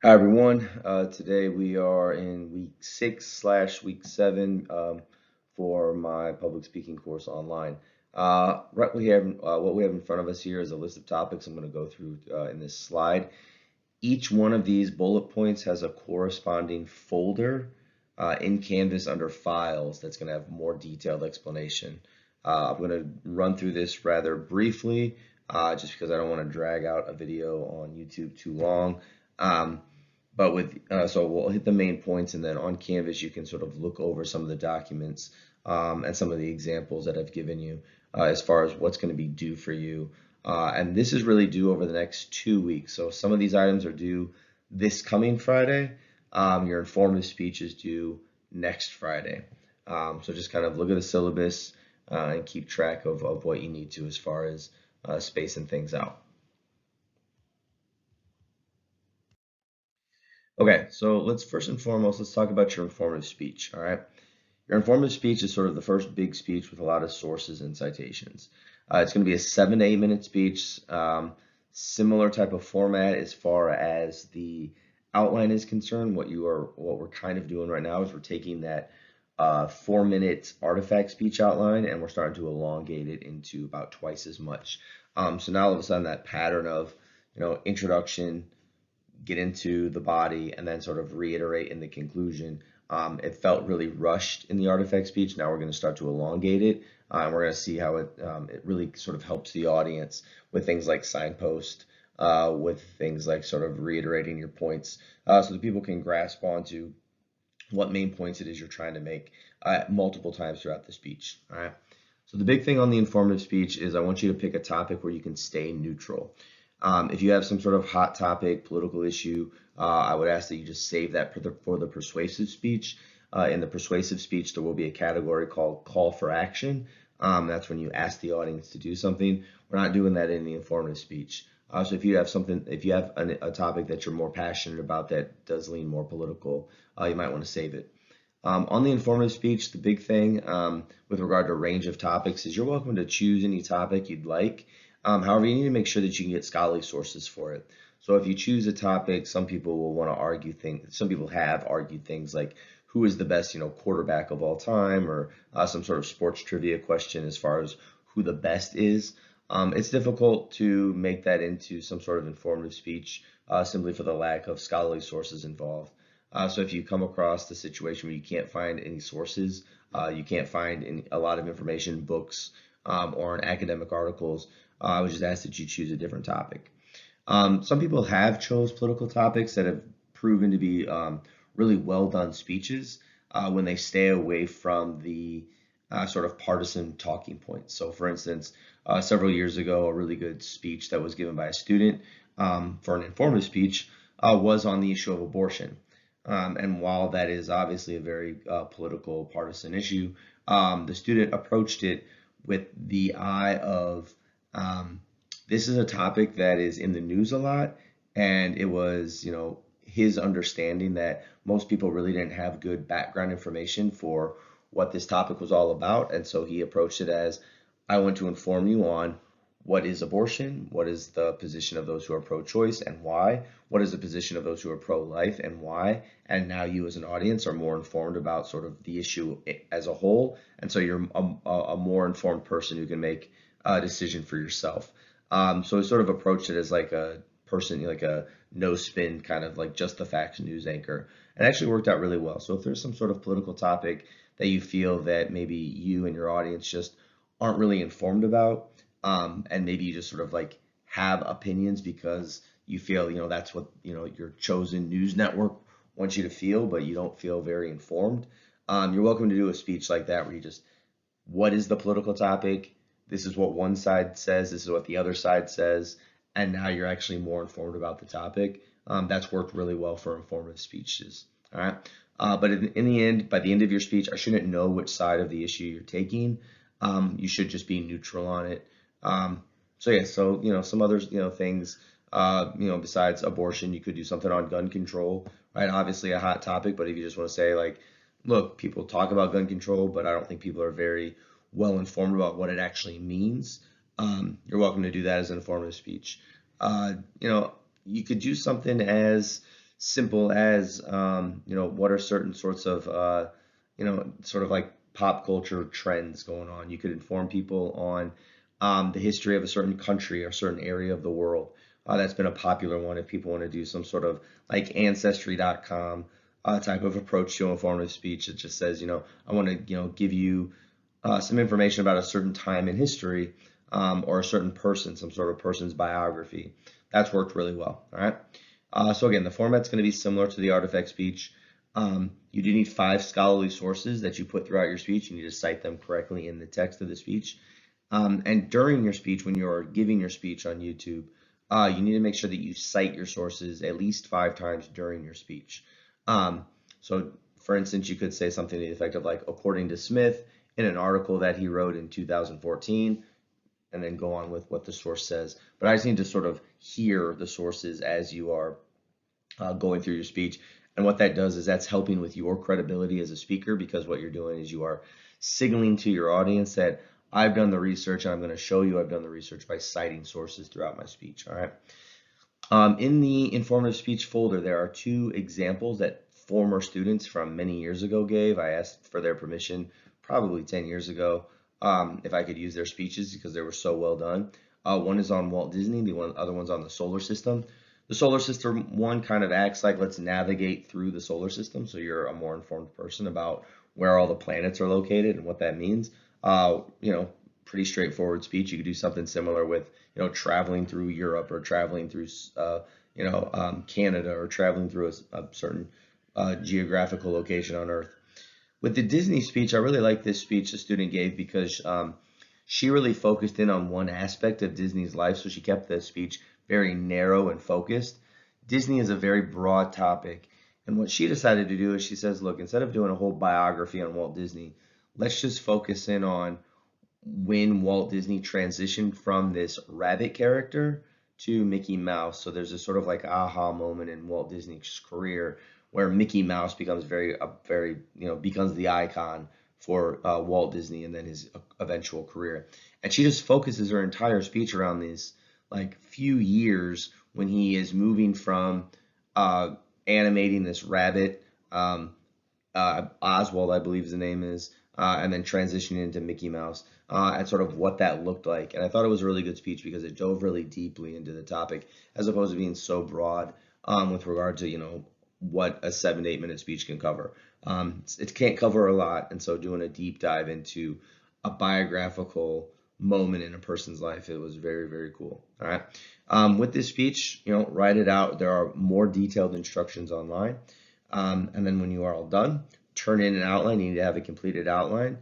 Hi everyone. Today we are in week 6/week 7 for my public speaking course online. What we have in front of us here is a list of topics I'm going to go through in this slide. Each one of these bullet points has a corresponding folder in Canvas under Files that's going to have more detailed explanation. I'm going to run through this rather briefly just because I don't want to drag out a video on YouTube too long. So we'll hit the main points, and then on Canvas you can sort of look over some of the documents and some of the examples that I've given you as far as what's going to be due for you. And this is really due over the next 2 weeks. So some of these items are due this coming Friday. Your informative speech is due next Friday. So just kind of look at the syllabus and keep track of what you need to as far as spacing things out. Okay, so let's first and foremost, let's talk about your informative speech, all right? Your informative speech is sort of the first big speech with a lot of sources and citations. It's going to be a 7 to 8 minute speech, similar type of format as far as the outline is concerned. What we're kind of doing right now is we're taking that 4 minute artifact speech outline and we're starting to elongate it into about twice as much. So now all of a sudden that pattern of, introduction, get into the body, and then sort of reiterate in the conclusion. It felt really rushed in the artifact speech. Now we're going to start to elongate it, and we're going to see how it really sort of helps the audience with things like signpost, with things like sort of reiterating your points, so that people can grasp onto what main points it is you're trying to make multiple times throughout the speech. All right. So the big thing on the informative speech is I want you to pick a topic where you can stay neutral. If you have some sort of hot topic, political issue, I would ask that you just save that for the persuasive speech. In the persuasive speech, there will be a category called call for action. That's when you ask the audience to do something. We're not doing that in the informative speech. So if you have a topic that you're more passionate about that does lean more political, you might want to save it. On the informative speech, the big thing with regard to range of topics is you're welcome to choose any topic you'd like. However, you need to make sure that you can get scholarly sources for it. So if you choose a topic, some people will want to argue things. Some people have argued things like who is the best, quarterback of all time, or some sort of sports trivia question as far as who the best is. It's difficult to make that into some sort of informative speech simply for the lack of scholarly sources involved. So if you come across the situation where you can't find any sources, you can't find a lot of information, books, or in academic articles, I would just ask that you choose a different topic. Some people have chose political topics that have proven to be really well done speeches when they stay away from the sort of partisan talking points. So for instance, several years ago, a really good speech that was given by a student for an informative speech was on the issue of abortion. And while that is obviously a very political partisan issue, the student approached it with the eye of this is a topic that is in the news a lot, and it was, his understanding that most people really didn't have good background information for what this topic was all about, and so he approached it as, I want to inform you on what is abortion, what is the position of those who are pro-choice and why, what is the position of those who are pro-life and why, and now you as an audience are more informed about sort of the issue as a whole, and so you're a more informed person who can make a decision for yourself. So I sort of approached it as like a person, like a no spin kind of like just the facts news anchor. It actually worked out really well. So if there's some sort of political topic that you feel that maybe you and your audience just aren't really informed about, and maybe you just sort of like have opinions because you feel, that's what, your chosen news network wants you to feel, but you don't feel very informed, you're welcome to do a speech like that where you just, what is the political topic? This is what one side says, this is what the other side says, and now you're actually more informed about the topic. That's worked really well for informative speeches. All right. But in the end, by the end of your speech, I shouldn't know which side of the issue you're taking. You should just be neutral on it. So some other, things, besides abortion, you could do something on gun control, right? Obviously a hot topic, but if you just want to say like, look, people talk about gun control, but I don't think people are very well informed about what it actually means. You're welcome to do that as an informative speech. You could do something as simple as, what are certain sorts of, sort of like pop culture trends going on. You could inform people on the history of a certain country or certain area of the world. That's been a popular one if people want to do some sort of like ancestry.com type of approach to informative speech. It just says, I want to, give you some information about a certain time in history or a certain person, some sort of person's biography. That's worked really well. All right. So again, the format's going to be similar to the artifact speech. You do need 5 scholarly sources that you put throughout your speech. You need to cite them correctly in the text of the speech. And during your speech, when you're giving your speech on YouTube, you need to make sure that you cite your sources at least 5 times during your speech. So for instance, you could say something to the effect of like, according to Smith, in an article that he wrote in 2014, and then go on with what the source says. But I just need to sort of hear the sources as you are going through your speech. And what that does is that's helping with your credibility as a speaker, because what you're doing is you are signaling to your audience that I've done the research and I'm going to show you I've done the research by citing sources throughout my speech. All right. In the informative speech folder, there are 2 examples that former students from many years ago gave. I asked for their permission probably 10 years ago if I could use their speeches because they were so well done. One is on Walt Disney, the other one's on the solar system. The solar system one kind of acts like let's navigate through the solar system, so you're a more informed person about where all the planets are located and what that means. Pretty straightforward speech. You could do something similar with, traveling through Europe or traveling through, Canada or traveling through a certain geographical location on Earth. With the Disney speech, I really like this speech the student gave because she really focused in on one aspect of Disney's life, so she kept the speech very narrow and focused. Disney is a very broad topic, and what she decided to do is she says, look, instead of doing a whole biography on Walt Disney, let's just focus in on when Walt Disney transitioned from this rabbit character to Mickey Mouse. So there's a sort of like aha moment in Walt Disney's career where Mickey Mouse becomes becomes the icon for Walt Disney and then his eventual career. And she just focuses her entire speech around these like few years when he is moving from animating this rabbit, Oswald, I believe the name is, and then transitioning into Mickey Mouse, and sort of what that looked like. And I thought it was a really good speech because it dove really deeply into the topic, as opposed to being so broad with regard to, what a 7 to 8 minute speech can cover. It can't cover a lot, and so doing a deep dive into a biographical moment in a person's life, it was very, very cool. All right. With this speech, write it out. There are more detailed instructions online. And then when you are all done, turn in an outline. You need to have a completed outline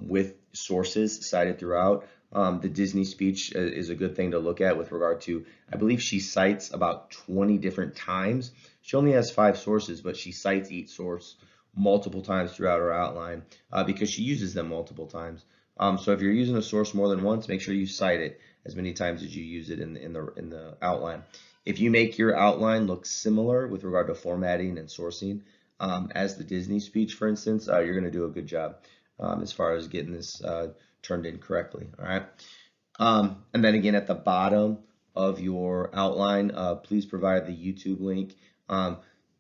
with sources cited throughout. The Disney speech is a good thing to look at with regard to, I believe she cites about 20 different times. She only has 5 sources, but she cites each source multiple times throughout her outline because she uses them multiple times. So if you're using a source more than once, make sure you cite it as many times as you use it in the outline. If you make your outline look similar with regard to formatting and sourcing as the Disney speech, for instance, you're going to do a good job as far as getting this turned in correctly. All right. And then again, at the bottom of your outline, please provide the YouTube link.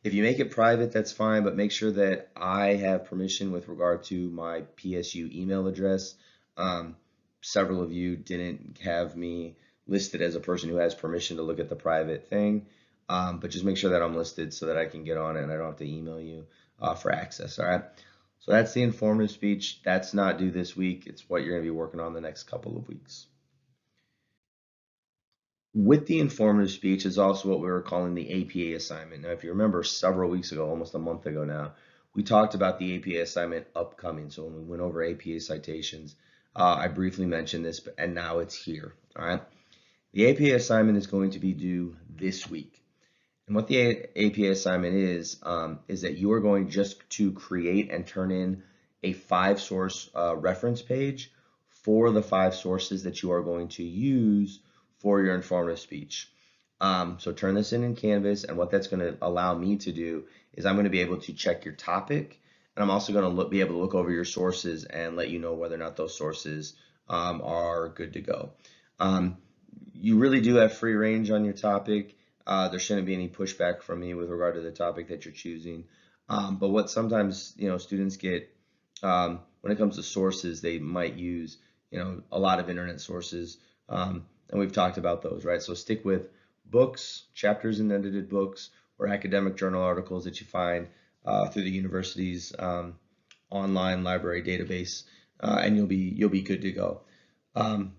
If you make it private, that's fine, but make sure that I have permission with regard to my PSU email address. Several of you didn't have me listed as a person who has permission to look at the private thing, but just make sure that I'm listed so that I can get on it and I don't have to email you for access. All right. So that's the informative speech. That's not due this week. It's what you're going to be working on the next couple of weeks. With the informative speech is also what we were calling the APA assignment. Now, if you remember several weeks ago, almost a month ago now, we talked about the APA assignment upcoming. So when we went over APA citations, I briefly mentioned this, and now it's here. All right. The APA assignment is going to be due this week. And what the APA assignment is that you are going just to create and turn in a 5-source reference page for the 5 sources that you are going to use for your informative speech. So turn this in Canvas, and what that's going to allow me to do is I'm going to be able to check your topic, and I'm also going to be able to look over your sources and let you know whether or not those sources are good to go. You really do have free range on your topic. there shouldn't be any pushback from me with regard to the topic that you're choosing. But what sometimes, students get, when it comes to sources, they might use, a lot of internet sources. And we've talked about those, right? So stick with books, chapters in edited books, or academic journal articles that you find through the university's online library database, and you'll be good to go.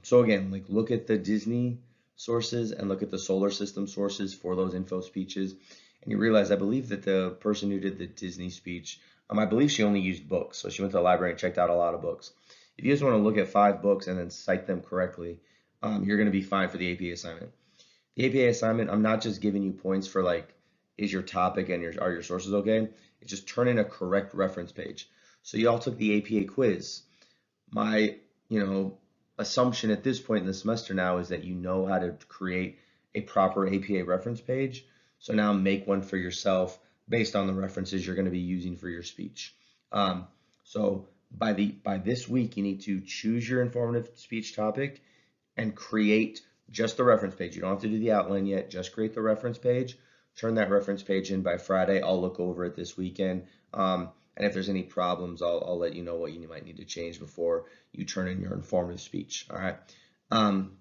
So again, like look at the Disney sources and look at the solar system sources for those info speeches, and you realize I believe that the person who did the Disney speech, I believe she only used books, so she went to the library and checked out a lot of books. If you just want to look at 5 books and then cite them correctly, you're going to be fine for the AP assignment. The APA assignment, I'm not just giving you points for like, is your topic and are your sources okay? It's just turn in a correct reference page. So you all took the APA quiz. My, assumption at this point in the semester now is that you know how to create a proper APA reference page. So now make one for yourself based on the references you're going to be using for your speech. So by this week, you need to choose your informative speech topic and create just the reference page. You don't have to do the outline yet, just create the reference page. Turn that reference page in by Friday. I'll look over it this weekend. And if there's any problems, I'll let you know what you might need to change before you turn in your informative speech. All right.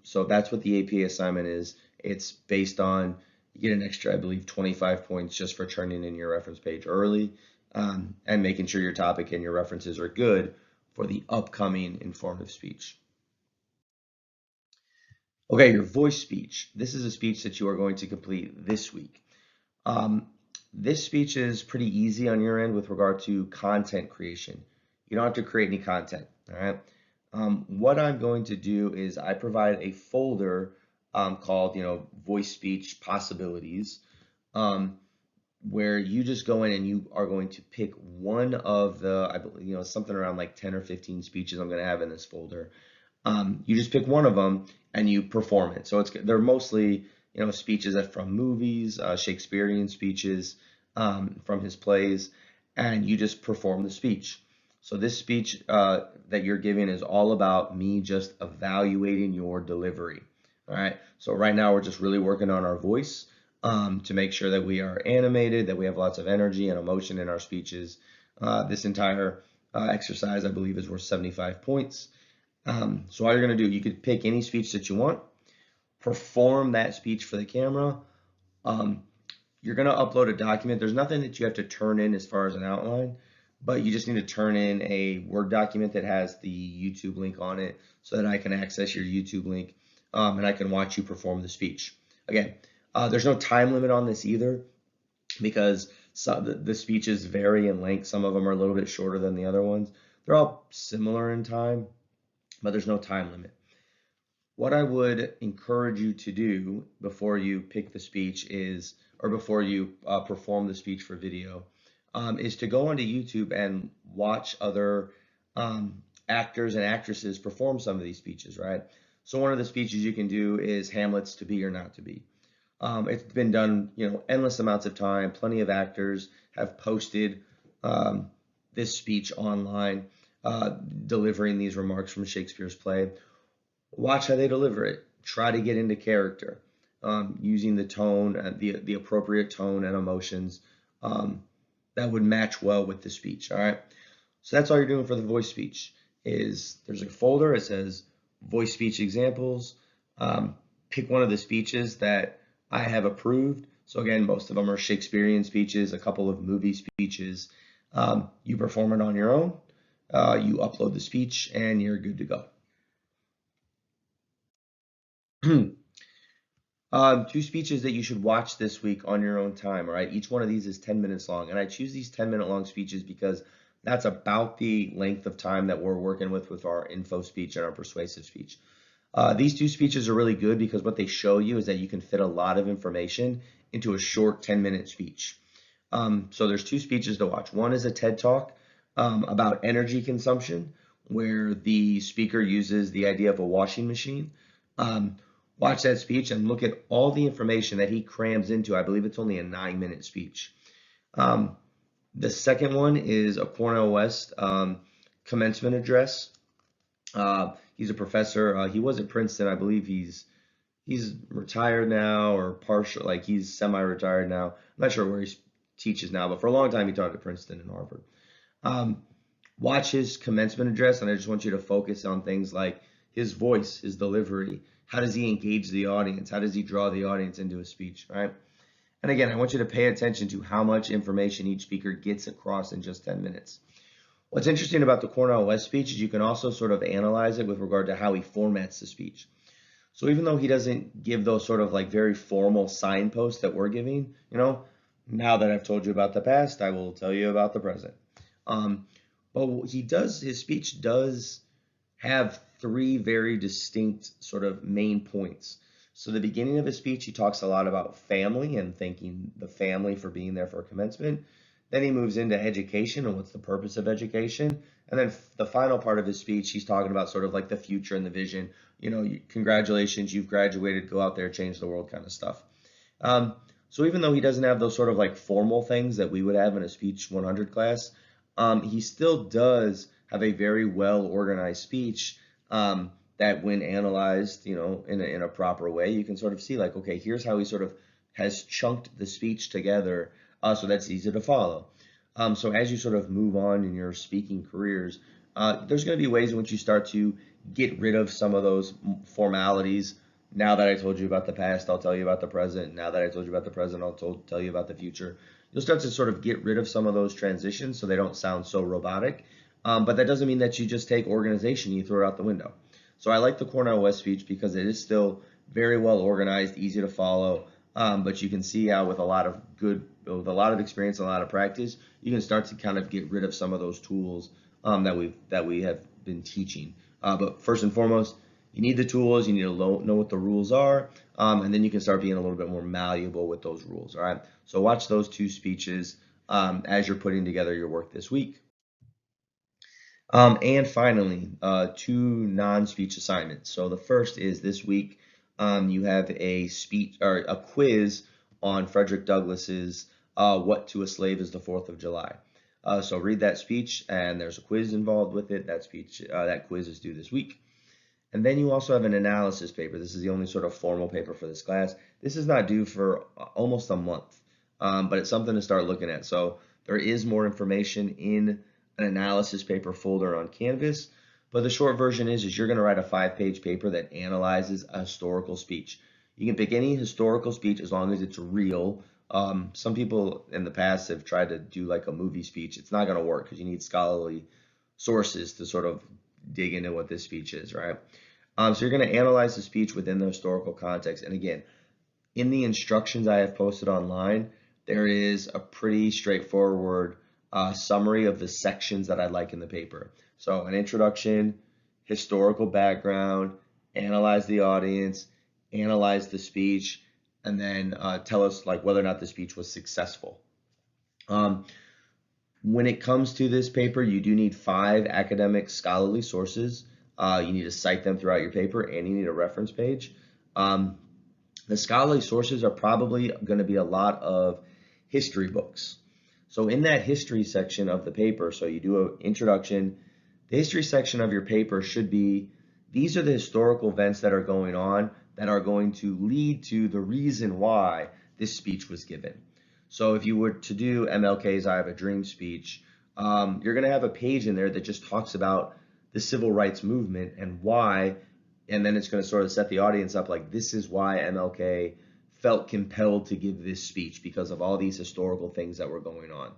So that's what the AP assignment is. It's based on, you get an extra, I believe, 25 points just for turning in your reference page early, and making sure your topic and your references are good for the upcoming informative speech. Okay, your voice speech. This is a speech that you are going to complete this week. This speech is pretty easy on your end with regard to content creation. You don't have to create any content, all right? What I'm going to do is I provide a folder called, voice speech possibilities, where you just go in and you are going to pick one of the, I believe, something around like 10 or 15 speeches I'm going to have in this folder. You just pick one of them and you perform it. So they're mostly, speeches from movies, Shakespearean speeches, from his plays, and you just perform the speech. So this speech that you're giving is all about me just evaluating your delivery. All right. So right now we're just really working on our voice, to make sure that we are animated, that we have lots of energy and emotion in our speeches. This entire exercise, I believe, is worth 75 points. So all you're going to do, you could pick any speech that you want, perform that speech for the camera. You're going to upload a document. There's nothing that you have to turn in as far as an outline, but you just need to turn in a Word document that has the YouTube link on it so that I can access your YouTube link, and I can watch you perform the speech. Again, there's no time limit on this either, because the speeches vary in length. Some of them are a little bit shorter than the other ones. They're all similar in time, but there's no time limit. What I would encourage you to do before you pick the speech is, or before you perform the speech for video, is to go onto YouTube and watch other actors and actresses perform some of these speeches, right? So one of the speeches you can do is Hamlet's To Be or Not to Be. It's been done, endless amounts of time. Plenty of actors have posted this speech online, delivering these remarks from Shakespeare's play. Watch how they deliver it. Try to get into character, using the tone and the appropriate tone and emotions that would match well with the speech. All right. So that's all you're doing for the voice speech. There's a folder. It says voice speech examples. Pick one of the speeches that I have approved. So again, most of them are Shakespearean speeches, a couple of movie speeches. You perform it on your own. You upload the speech, and you're good to go. Two speeches that you should watch this week on your own time. All right, each one of these is 10 minutes long, and I choose these 10-minute long speeches because that's about the length of time that we're working with our info speech and our persuasive speech. These two speeches are really good because what they show you is that you can fit a lot of information into a short 10-minute speech. So there's two speeches to watch. One is a TED Talk about energy consumption, where the speaker uses the idea of a washing machine. Watch that speech and look at all the information that he crams into. I believe it's only a 9-minute speech. The second one is a Cornell West commencement address. He's a professor. He was at Princeton. I believe he's he's retired now or partial, like he's semi-retired now. I'm not sure where he teaches now, but for a long time he taught at Princeton and Harvard. Um, Watch his commencement address, and I just want you to focus on things like his voice, his delivery. How does he engage the audience? How does he draw the audience into a speech, right? And again, I want you to pay attention to how much information each speaker gets across in just 10 minutes. What's interesting about the Cornell West speech is you can also sort of analyze it with regard to how he formats the speech. So even though he doesn't give those sort of like very formal signposts that we're giving, now that I've told you about the past, I will tell you about the present. But his speech does have three very distinct sort of main points. So the beginning of his speech, he talks a lot about family and thanking the family for being there for commencement. Then he moves into education and what's the purpose of education. And then the final part of his speech, he's talking about sort of like the future and the vision. Congratulations, you've graduated, go out there, change the world kind of stuff. So even though he doesn't have those sort of like formal things that we would have in a speech 100 class, he still does have a very well organized speech that when analyzed, in a proper way, you can sort of see like, okay, here's how he sort of has chunked the speech together so that's easy to follow. So as you sort of move on in your speaking careers, there's going to be ways in which you start to get rid of some of those formalities. Now that I told you about the past, I'll tell you about the present. Now that I told you about the present, I'll tell you about the future. You'll start to sort of get rid of some of those transitions so they don't sound so robotic. But that doesn't mean that you just take organization and you throw it out the window. So I like the Cornell West speech because it is still very well organized, easy to follow. But you can see how with a lot of experience, a lot of practice, you can start to kind of get rid of some of those tools that we have been teaching. But first and foremost, you need the tools, you need to know what the rules are, and then you can start being a little bit more malleable with those rules, all right? So watch those two speeches as you're putting together your work this week. And finally, two non-speech assignments. So the first is this week, you have a speech or a quiz on Frederick Douglass's What to a Slave is the 4th of July. So read that speech, and there's a quiz involved with it. That quiz is due this week. And then you also have an analysis paper. This is the only sort of formal paper for this class. This is not due for almost a month, but it's something to start looking at. So there is more information in an analysis paper folder on Canvas, but the short version is you're going to write a 5-page paper that analyzes a historical speech. You can pick any historical speech as long as it's real. Some people in the past have tried to do like a movie speech. It's not going to work because you need scholarly sources to sort of dig into what this speech is, right? So you're going to analyze the speech within the historical context. And again, in the instructions I have posted online, there is a pretty straightforward summary of the sections that I like in the paper. So an introduction, historical background, analyze the audience, analyze the speech, and then tell us like whether or not the speech was successful. When it comes to this paper, you do need 5 academic scholarly sources. You need to cite them throughout your paper, and you need a reference page. The scholarly sources are probably going to be a lot of history books. So in that history section of the paper, so you do an introduction, the history section of your paper should be, these are the historical events that are going on that are going to lead to the reason why this speech was given. So if you were to do MLK's I Have a Dream speech, you're going to have a page in there that just talks about the civil rights movement and why, and then it's going to sort of set the audience up like this is why MLK felt compelled to give this speech because of all these historical things that were going on.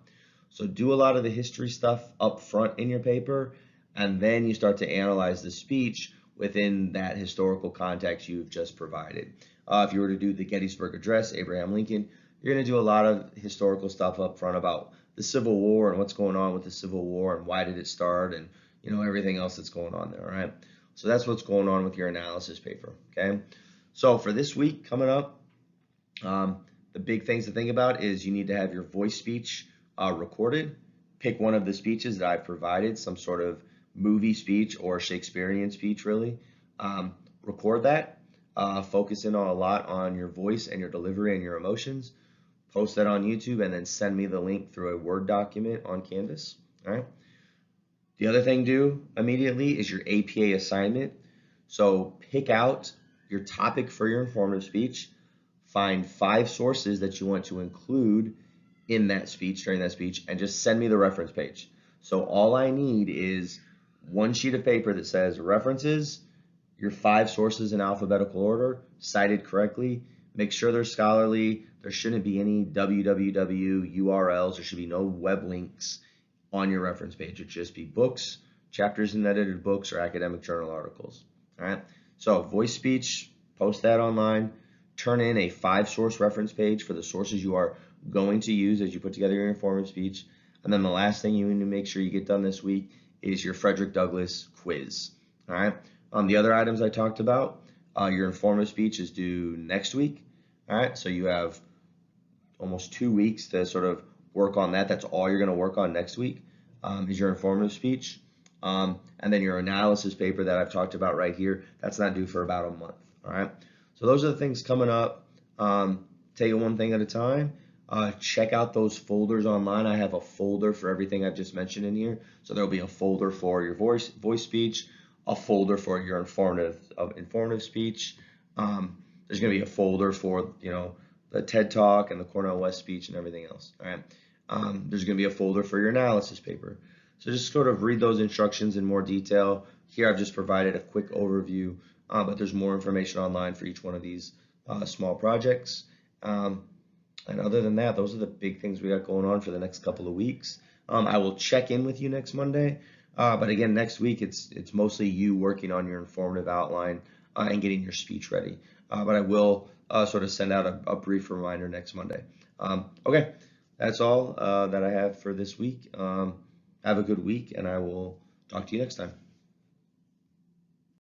So do a lot of the history stuff up front in your paper, and then you start to analyze the speech within that historical context you've just provided. If you were to do the Gettysburg Address, Abraham Lincoln, you're going to do a lot of historical stuff up front about the Civil War and what's going on with the Civil War and why did it start and everything else that's going on there, all right? So that's what's going on with your analysis paper, okay? So for this week coming up, the big things to think about is you need to have your voice speech recorded. Pick one of the speeches that I've provided, some sort of movie speech or Shakespearean speech, really. Record that. Focus in a lot on your voice and your delivery and your emotions. Post that on YouTube and then send me the link through a Word document on Canvas. All right. The other thing due immediately is your APA assignment. So pick out your topic for your informative speech, find 5 sources that you want to include in that speech, during that speech, and just send me the reference page. So all I need is one sheet of paper that says references, your 5 sources in alphabetical order, cited correctly. Make sure they're scholarly. There shouldn't be any www URLs. There should be no web links on your reference page. It should just be books, chapters in edited books, or academic journal articles. All right. So voice speech, post that online. Turn in a 5-source reference page for the sources you are going to use as you put together your informative speech. And then the last thing you need to make sure you get done this week is your Frederick Douglass quiz. All right. The other items I talked about, your informative speech is due next week. All right. So you have almost 2 weeks to sort of work on that. That's all you're going to work on next week is your informative speech. And then your analysis paper that I've talked about right here, that's not due for about a month. All right. So those are the things coming up. Take it one thing at a time. Check out those folders online. I have a folder for everything I've just mentioned in here. So there'll be a folder for your voice speech, a folder for your informative speech. There's going to be a folder for, the TED Talk and the Cornell West speech and everything else. All right. There's going to be a folder for your analysis paper. So just sort of read those instructions in more detail. Here I've just provided a quick overview, but there's more information online for each one of these small projects. And other than that, those are the big things we got going on for the next couple of weeks. I will check in with you next Monday. But again, next week, it's mostly you working on your informative outline and getting your speech ready. But I will sort of send out a brief reminder next Monday. Okay, that's all that I have for this week. Have a good week, and I will talk to you next time.